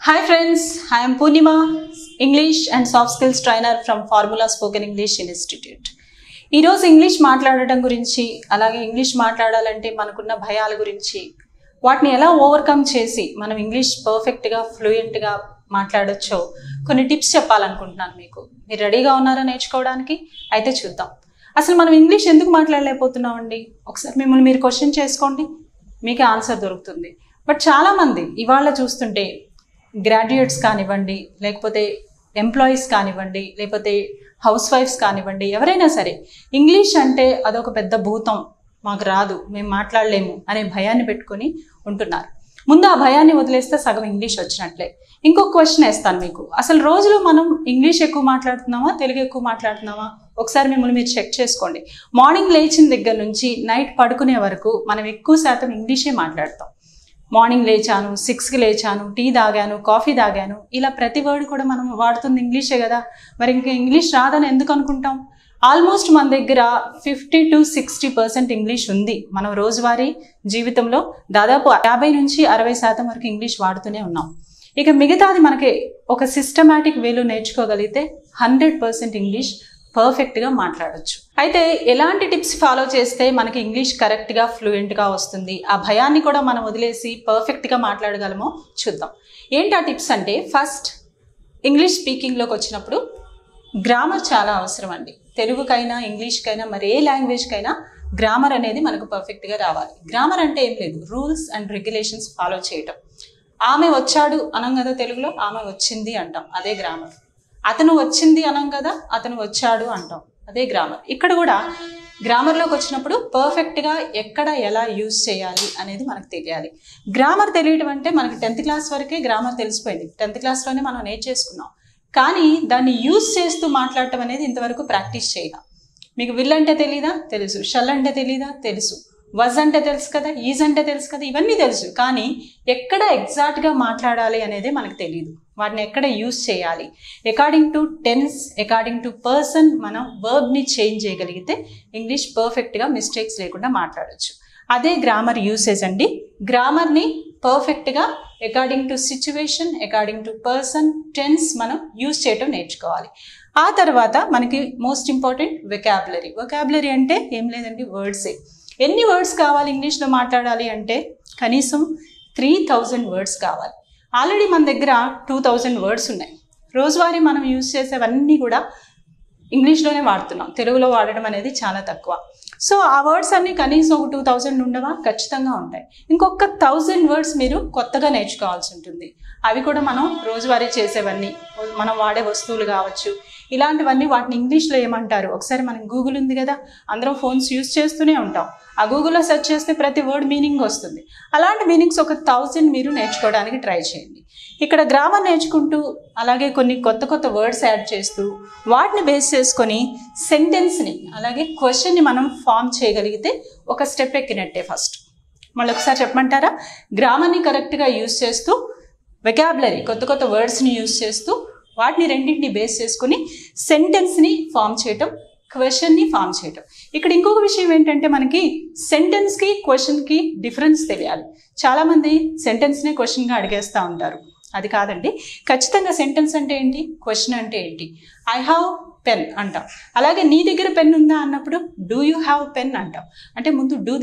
Hi friends, I am Purnima, English and Soft Skills Trainer from Formula Spoken English Institute. ఈ రోజు English మాట్లాడడం గురించి అలాగే English మాట్లాడాలంటే మనకున్న భయాల గురించి వాటిని ఎలా ఓవర్కమ్ చేసి మనం ఇంగ్లీష్ పర్ఫెక్ట్గా ఫ్లూయెంట్గా మాట్లాడొచ్చో కొన్ని టిప్స్ చెప్పాలనుకుంటున్నాను మీకు. మీరు రెడీగా ఉన్నారా నేర్చుకోవడానికి? అయితే చూద్దాం. అసలు మనం ఇంగ్లీష్ ఎందుకు మాట్లాడలేకపోతున్నామండి? ఒకసారి మిమ్మల్ని మీరు క్వశ్చన్ చేసుకోండి, మీకే ఆన్సర్ దొరుకుతుంది. బట్ చాలామంది ఇవాళ చూస్తుంటే గ్రాడ్యుయేట్స్ కానివ్వండి, లేకపోతే ఎంప్లాయీస్ కానివ్వండి, లేకపోతే హౌస్ వైఫ్స్ కానివ్వండి, ఎవరైనా సరే ఇంగ్లీష్ అంటే అదొక పెద్ద భూతం, మాకు రాదు, మేము మాట్లాడలేము అనే భయాన్ని పెట్టుకొని ఉంటున్నారు. ముందు ఆ భయాన్ని వదిలేస్తే సగం ఇంగ్లీష్ వచ్చినట్లే. ఇంకొక క్వశ్చన్ వేస్తాను మీకు. అసలు రోజులో మనం ఇంగ్లీష్ ఎక్కువ మాట్లాడుతున్నామా, తెలుగు ఎక్కువ మాట్లాడుతున్నామా? ఒకసారి మిమ్మల్ని మీరు చెక్ చేసుకోండి. మార్నింగ్ లేచిన దగ్గర నుంచి నైట్ పడుకునే వరకు మనం ఎక్కువ శాతం ఇంగ్లీషే మాట్లాడతాం. మార్నింగ్ లేచాను, 6కి లేచాను, టీ తాగాను, కాఫీ తాగాను, ఇలా ప్రతి వర్డ్ కూడా మనం వాడుతుంది ఇంగ్లీషే కదా. మరి ఇంకా ఇంగ్లీష్ రాదని ఎందుకు అనుకుంటాం? ఆల్మోస్ట్ మన దగ్గర 50 to 60% ఇంగ్లీష్ ఉంది. మనం రోజువారీ జీవితంలో దాదాపు 50 నుంచి 60% వరకు ఇంగ్లీష్ వాడుతూనే ఉన్నాం. ఇక మిగతాది మనకి ఒక సిస్టమాటిక్ వేలో నేర్చుకోగలిగితే 100% ఇంగ్లీష్ పర్ఫెక్ట్గా మాట్లాడొచ్చు. అయితే ఎలాంటి టిప్స్ ఫాలో చేస్తే మనకి ఇంగ్లీష్ కరెక్ట్గా ఫ్లూయెంట్గా వస్తుంది, ఆ భయాన్ని కూడా మనం వదిలేసి పర్ఫెక్ట్గా మాట్లాడగలమో చూద్దాం. ఏంటి ఆ టిప్స్ అంటే, ఫస్ట్ ఇంగ్లీష్ స్పీకింగ్లోకి వచ్చినప్పుడు గ్రామర్ చాలా అవసరం అండి. తెలుగుకైనా ఇంగ్లీష్కైనా మరి ఏ లాంగ్వేజ్కైనా గ్రామర్ అనేది మనకు పర్ఫెక్ట్గా రావాలి. గ్రామర్ అంటే ఏం లేదు, రూల్స్ అండ్ రెగ్యులేషన్స్ ఫాలో చేయటం. ఆమె వచ్చాడు అనం కదా తెలుగులో, ఆమె వచ్చింది అంటాం, అదే గ్రామర్. అతను వచ్చింది అనం కదా, అతను వచ్చాడు అంటాం, అదే గ్రామర్. ఇక్కడ కూడా గ్రామర్లోకి వచ్చినప్పుడు పర్ఫెక్ట్గా ఎక్కడ ఎలా యూజ్ చేయాలి అనేది మనకు తెలియాలి. గ్రామర్ తెలియడం అంటే మనకి 10th క్లాస్ వరకే గ్రామర్ తెలిసిపోయింది, 10th క్లాస్లోనే మనం నేర్చేసుకున్నాం. కానీ దాన్ని యూజ్ చేస్తూ మాట్లాడటం అనేది ఇంతవరకు ప్రాక్టీస్ చేయగా. మీకు విల్ అంటే తెలీదా? తెలుసు. షల్ అంటే తెలీదా? తెలుసు. వజ్ అంటే తెలుసు కదా, ఈజ్ అంటే తెలుసు కదా, ఇవన్నీ తెలుసు. కానీ ఎక్కడ ఎగ్జాక్ట్గా మాట్లాడాలి అనేది మనకు తెలియదు. వాటిని ఎక్కడ యూజ్ చేయాలి, according to tense, according to person మనం వర్బ్ని చేంజ్ చేయగలిగితే ఇంగ్లీష్ పర్ఫెక్ట్గా మిస్టేక్స్ లేకుండా మాట్లాడచ్చు. అదే గ్రామర్ యూసేజ్ అండి. గ్రామర్ని పర్ఫెక్ట్గా according to situation, according to person, tense మనం యూజ్ చేయటం నేర్చుకోవాలి. ఆ తర్వాత మనకి మోస్ట్ ఇంపార్టెంట్ వెకాబులరీ. వెకాబులరీ అంటే ఏం లేదండి, వర్డ్సే. ఎన్ని వర్డ్స్ కావాలి ఇంగ్లీష్లో మాట్లాడాలి అంటే కనీసం 3000 వర్డ్స్ కావాలి. ఆల్రెడీ మన దగ్గర 2000 వర్డ్స్ ఉన్నాయి. రోజువారీ మనం యూజ్ చేసేవన్నీ కూడా ఇంగ్లీష్లోనే వాడుతున్నాం, తెలుగులో వాడడం అనేది చాలా తక్కువ. సో ఆ వర్డ్స్ అన్నీ కనీసం ఒక 2000 ఉండవా? ఖచ్చితంగా ఉంటాయి. ఇంకొక 1000 వర్డ్స్ మీరు కొత్తగా నేర్చుకోవాల్సి ఉంటుంది. అవి కూడా మనం రోజువారీ చేసేవన్నీ, మనం వాడే వస్తువులు కావచ్చు, ఇలాంటివన్నీ వాటిని ఇంగ్లీష్లో ఏమంటారు? ఒకసారి మనకి గూగుల్ ఉంది కదా, అందరం ఫోన్స్ యూజ్ చేస్తూనే ఉంటాం. ఆ గూగుల్లో సెర్చ్ చేస్తే ప్రతి వర్డ్ మీనింగ్ వస్తుంది. అలాంటి మీనింగ్స్ ఒక 1000 మీరు నేర్చుకోవడానికి ట్రై చేయండి. ఇక్కడ గ్రామర్ నేర్చుకుంటూ అలాగే కొన్ని కొత్త కొత్త వర్డ్స్ యాడ్ చేస్తూ వాటిని బేస్ చేసుకొని సెంటెన్స్ని అలాగే క్వశ్చన్ని మనం ఫామ్ చేయగలిగితే ఒక స్టెప్ ఎక్కినట్టే. ఫస్ట్ మళ్ళీ ఒకసారి చెప్పమంటారా? గ్రామర్ని కరెక్ట్గా యూజ్ చేస్తూ, వెకాబులరీ కొత్త కొత్త వర్డ్స్ని యూజ్ చేస్తూ, వాటిని రెండింటిని బేస్ చేసుకుని సెంటెన్స్ని ఫామ్ చేయటం, క్వశ్చన్ని ఫామ్ చేయటం. ఇక్కడ ఇంకొక విషయం ఏంటంటే, మనకి సెంటెన్స్కి క్వశ్చన్కి డిఫరెన్స్ తెలియాలి. చాలామంది సెంటెన్స్ని క్వశ్చన్గా అడిగేస్తూ ఉంటారు. అది కాదండి. ఖచ్చితంగా సెంటెన్స్ అంటే ఏంటి, క్వశ్చన్ అంటే ఏంటి. ఐ హ్యావ్ పెన్ అంటాం. అలాగే నీ దగ్గర పెన్ ఉందా అన్నప్పుడు డూ యూ హ్యావ్ పెన్ అంటాం. అంటే ముందు డూ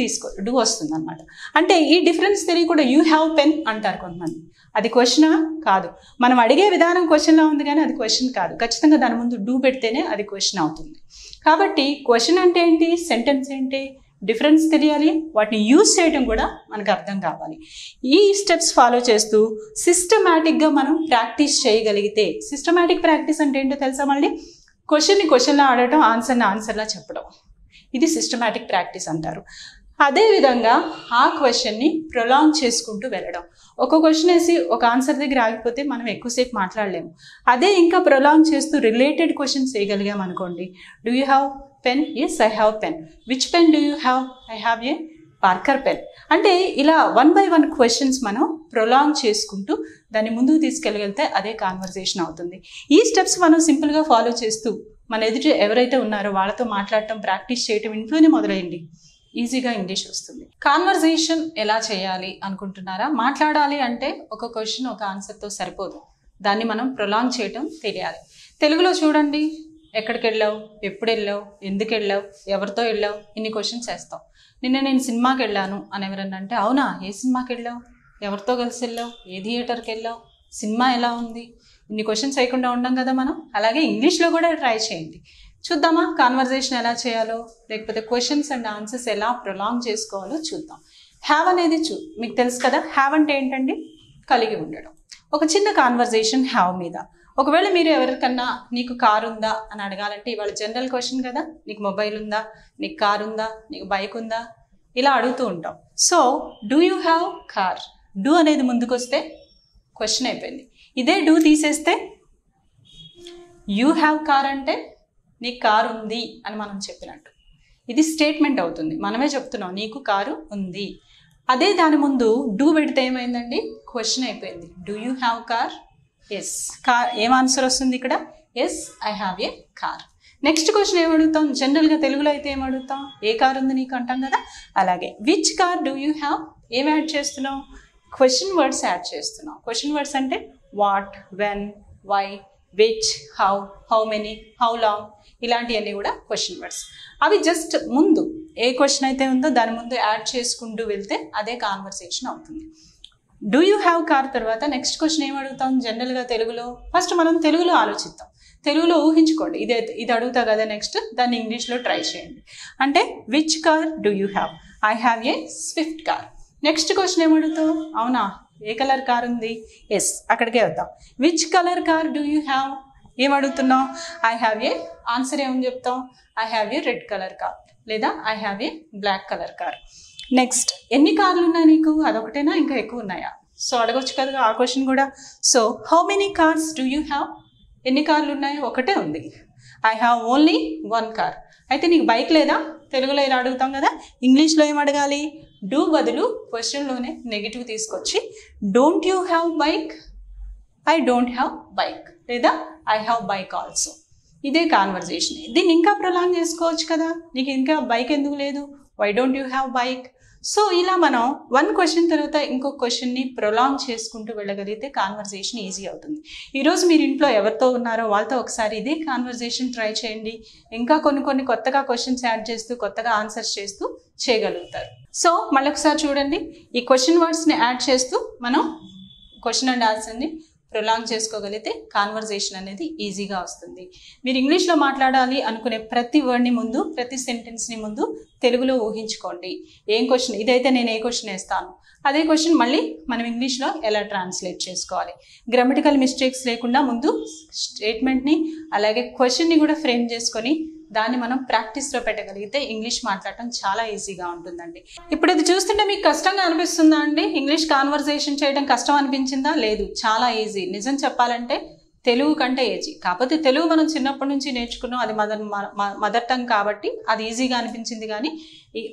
డూ వస్తుంది అనమాట. అంటే ఈ డిఫరెన్స్ తెలియకుండా యూ హ్యావ్ పెన్ అంటారు కొంతమంది. అది క్వశ్చనా? కాదు. మనం అడిగే విధానం క్వశ్చన్లా ఉంది కానీ అది క్వశ్చన్ కాదు. ఖచ్చితంగా దాని ముందు డూ పెడితేనే అది క్వశ్చన్ అవుతుంది. కాబట్టి క్వశ్చన్ అంటే ఏంటి, సెంటెన్స్ ఏంటి, డిఫరెన్స్ తెలియాలి, వాటిని యూజ్ చేయడం కూడా మనకు అర్థం కావాలి. ఈ స్టెప్స్ ఫాలో చేస్తూ సిస్టమాటిక్గా మనం ప్రాక్టీస్ చేయగలిగితే, సిస్టమాటిక్ ప్రాక్టీస్ అంటే ఏంటో తెలుసా? మళ్ళీ క్వశ్చన్లా ఆడటం, ఆన్సర్లా చెప్పడం, ఇది సిస్టమాటిక్ ప్రాక్టీస్ అంటారు. అదేవిధంగా ఆ క్వశ్చన్ని ప్రొలాంగ్ చేసుకుంటూ వెళ్ళడం. ఒక క్వశ్చన్ వేసి ఒక ఆన్సర్ దగ్గర ఆగిపోతే మనం ఎక్కువసేపు మాట్లాడలేము. అదే ఇంకా ప్రొలాంగ్ చేస్తూ రిలేటెడ్ క్వశ్చన్స్ వేయగలిగాం అనుకోండి. Do you have pen? Yes, I have pen. Which pen do you have? I have a Parker pen. అంటే ఇలా 1 by 1 క్వశ్చన్స్ మనం ప్రొలాంగ్ చేసుకుంటూ దాన్ని ముందుకు తీసుకెళ్ళగలిగితే అదే కాన్వర్సేషన్ అవుతుంది. ఈ స్టెప్స్ మనం సింపుల్గా ఫాలో చేస్తూ మన ఎదుటి ఎవరైతే ఉన్నారో వాళ్ళతో మాట్లాడటం, ప్రాక్టీస్ చేయటం ఇంట్లోనే మొదలైంది. ఈజీగా ఇంగ్లీష్ వస్తుంది. కాన్వర్జేషన్ ఎలా చేయాలి అనుకుంటున్నారా? మాట్లాడాలి అంటే ఒక క్వశ్చన్ ఒక ఆన్సర్తో సరిపోదు, దాన్ని మనం ప్రొలాంగ్ చేయటం తెలియాలి. తెలుగులో చూడండి, ఎక్కడికి వెళ్ళావు, ఎప్పుడు వెళ్ళావు, ఎందుకు వెళ్ళావు, ఎవరితో వెళ్ళావు, ఇన్ని క్వశ్చన్స్ వేస్తాం. నిన్న నేను సినిమాకి వెళ్ళాను అని ఎవరన్నా అంటే, అవునా, ఏ సినిమాకి వెళ్ళావు, ఎవరితో కలిసి వెళ్ళావు, ఏ థియేటర్కి వెళ్ళావు, సినిమా ఎలా ఉంది, ఇన్ని క్వశ్చన్స్ వేయకుండా ఉండం కదా మనం. అలాగే ఇంగ్లీష్లో కూడా ట్రై చేయండి. చూద్దామా కాన్వర్జేషన్ ఎలా చేయాలో, లేకపోతే క్వశ్చన్స్ అండ్ ఆన్సర్స్ ఎలా ప్రొలాంగ్ చేసుకోవాలో చూద్దాం. హ్యావ్ అనేది మీకు తెలుసు కదా. హ్యావ్ అంటే ఏంటండి? కలిగి ఉండడం. ఒక చిన్న కాన్వర్జేషన్ హ్యావ్ మీద. ఒకవేళ మీరు ఎవరికన్నా నీకు కారు ఉందా అని అడగాలంటే, ఇవాళ జనరల్ క్వశ్చన్ కదా, నీకు మొబైల్ ఉందా, నీకు కారు ఉందా, నీకు బైక్ ఉందా, ఇలా అడుగుతూ ఉంటాం. So do you have car? Do అనేది ముందుకు వస్తే క్వశ్చన్ అయిపోయింది. ఇదే డూ తీసేస్తే యూ హ్యావ్ కార్ అంటే నీకు కారు ఉంది అని మనం చెప్పినట్టు. ఇది స్టేట్మెంట్ అవుతుంది, మనమే చెప్తున్నాం నీకు కారు ఉంది. అదే దాని ముందు డూ పెడితే ఏమైందండి? క్వశ్చన్ అయిపోయింది. Do you have car? Yes. Car ఏం ఆన్సర్ వస్తుంది ఇక్కడ? Yes, I have a car. Next question ఏమడుగుతాం? జనరల్గా తెలుగులో అయితే ఏమడుగుతాం? ఏ కార్ ఉంది నీకు అంటాం కదా. అలాగే which car do you have? ఏం యాడ్ చేస్తున్నాం? క్వశ్చన్ వర్డ్స్ యాడ్ చేస్తున్నాం. క్వశ్చన్ వర్డ్స్ అంటే what, when, why, which, how many, how long, ఇలాంటివన్నీ కూడా క్వశ్చన్ వర్డ్స్. అవి జస్ట్ ముందు ఏ క్వశ్చన్ అయితే ఉందో దాని ముందు యాడ్ చేసుకుంటూ వెళ్తే అదే కాన్వర్సేషన్ అవుతుంది. డూ యూ హ్యావ్ కార్ తర్వాత నెక్స్ట్ క్వశ్చన్ ఏం అడుగుతాం? జనరల్గా తెలుగులో ఫస్ట్ మనం తెలుగులో ఆలోచిద్దాం. తెలుగులో ఊహించుకోండి, ఇది అడుగుతా కదా, నెక్స్ట్ దాన్ని ఇంగ్లీష్లో ట్రై చేయండి. అంటే which car do you have? I have a Swift car. Next question ఏమడుగుతావు? అవునా, ఏ కలర్ కార్ ఉంది? ఎస్, అక్కడికే వద్దాం. Which colour car do you have? ఏం అడుగుతున్నావు? I have a. ఆన్సర్ ఏమని చెప్తాం? I have a red colour car లేదా I have a black colour car. Next ఎన్ని కార్లు ఉన్నాయి నీకు? అదొకటేనా, ఇంకా ఎక్కువ ఉన్నాయా? సో అడగొచ్చు కదా ఆ క్వశ్చన్ కూడా. So how many cars do you have? ఎన్ని కార్లు ఉన్నాయి? ఒకటే ఉంది. I have only one car. అయితే నీకు బైక్ లేదా? తెలుగులో ఇలా అడుగుతాం కదా. ఇంగ్లీష్లో ఏం అడగాలి? డూ బదులు క్వశ్చన్లోనే నెగిటివ్ తీసుకొచ్చి don't you have bike? I don't have bike లేదా ఐ హ్యావ్ బైక్ ఆల్సో. ఇదే కాన్వర్జేషన్. దీన్ని ఇంకా ప్రొలాంగ్ చేసుకోవచ్చు కదా. నీకు ఇంకా బైక్ ఎందుకు లేదు? Why don't you have bike? So ఇలా మనం వన్ క్వశ్చన్ తర్వాత ఇంకొక క్వశ్చన్ని ప్రొలాంగ్ చేసుకుంటూ వెళ్ళగలిగితే కాన్వర్జేషన్ ఈజీ అవుతుంది. ఈరోజు మీరు ఇంట్లో ఎవరితో ఉన్నారో వాళ్ళతో ఒకసారి ఇదే కాన్వర్జేషన్ ట్రై చేయండి. ఇంకా కొన్ని కొత్తగా క్వశ్చన్స్ యాడ్ చేస్తూ కొత్తగా ఆన్సర్స్ చేస్తూ చేయగలుగుతారు. సో మళ్ళీ ఒకసారి చూడండి, ఈ క్వశ్చన్ వర్డ్స్ని యాడ్ చేస్తూ మనం క్వశ్చన్ అండ్ ఆన్సర్ని ప్రొలాంగ్ చేసుకోగలిగితే కాన్వర్జేషన్ అనేది ఈజీగా వస్తుంది. మీరు ఇంగ్లీష్లో మాట్లాడాలి అనుకునే ప్రతి వర్డ్ని ముందు, ప్రతి సెంటెన్స్ని ముందు తెలుగులో ఊహించుకోండి. ఏం క్వశ్చన్ ఇదైతే నేను ఏ క్వశ్చన్ వేస్తాను, అదే క్వశ్చన్ మళ్ళీ మనం ఇంగ్లీష్లో ఎలా ట్రాన్స్లేట్ చేసుకోవాలి. గ్రామటికల్ మిస్టేక్స్ లేకుండా ముందు స్టేట్మెంట్ని అలాగే క్వశ్చన్ని కూడా ఫ్రేమ్ చేసుకొని దాన్ని మనం ప్రాక్టీస్లో పెట్టగలిగితే ఇంగ్లీష్ మాట్లాడటం చాలా ఈజీగా ఉంటుందండి. ఇప్పుడు ఇది చూస్తుంటే మీకు కష్టంగా అనిపిస్తుందా అండి? ఇంగ్లీష్ కాన్వర్జేషన్ చేయడం కష్టం అనిపించిందా? లేదు, చాలా ఈజీ. నిజం చెప్పాలంటే తెలుగు కంటే ఈజీ. కాకపోతే తెలుగు మనం చిన్నప్పటి నుంచి నేర్చుకున్నాం, అది మదర్ టంగ్ కాబట్టి అది ఈజీగా అనిపించింది. కానీ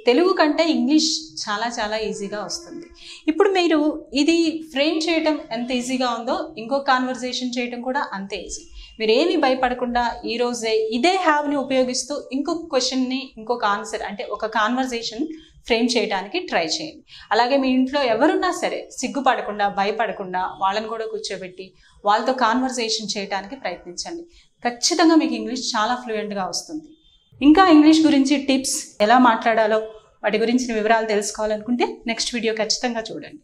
తెలుగు కంటే ఇంగ్లీష్ చాలా చాలా ఈజీగా వస్తుంది. ఇప్పుడు మీరు ఇది ఫ్రేమ్ చేయటం ఎంత ఈజీగా ఉందో ఇంకో కాన్వర్జేషన్ చేయటం కూడా అంతే ఈజీ. మీరు ఏమీ భయపడకుండా ఈరోజే ఇదే హ్యావ్ని ఉపయోగిస్తూ ఇంకొక క్వశ్చన్ని ఇంకొక ఆన్సర్ అంటే ఒక కాన్వర్జేషన్ ఫ్రేమ్ చేయడానికి ట్రై చేయండి. అలాగే మీ ఇంట్లో ఎవరున్నా సరే సిగ్గుపడకుండా భయపడకుండా వాళ్ళని కూడా కూర్చోబెట్టి వాళ్ళతో కాన్వర్జేషన్ చేయడానికి ప్రయత్నించండి. ఖచ్చితంగా మీకు ఇంగ్లీష్ చాలా ఫ్లూయెంట్గా వస్తుంది. ఇంకా ఇంగ్లీష్ గురించి టిప్స్ ఎలా మాట్లాడాలో వాటి గురించిన వివరాలు తెలుసుకోవాలనుకుంటే నెక్స్ట్ వీడియో ఖచ్చితంగా చూడండి.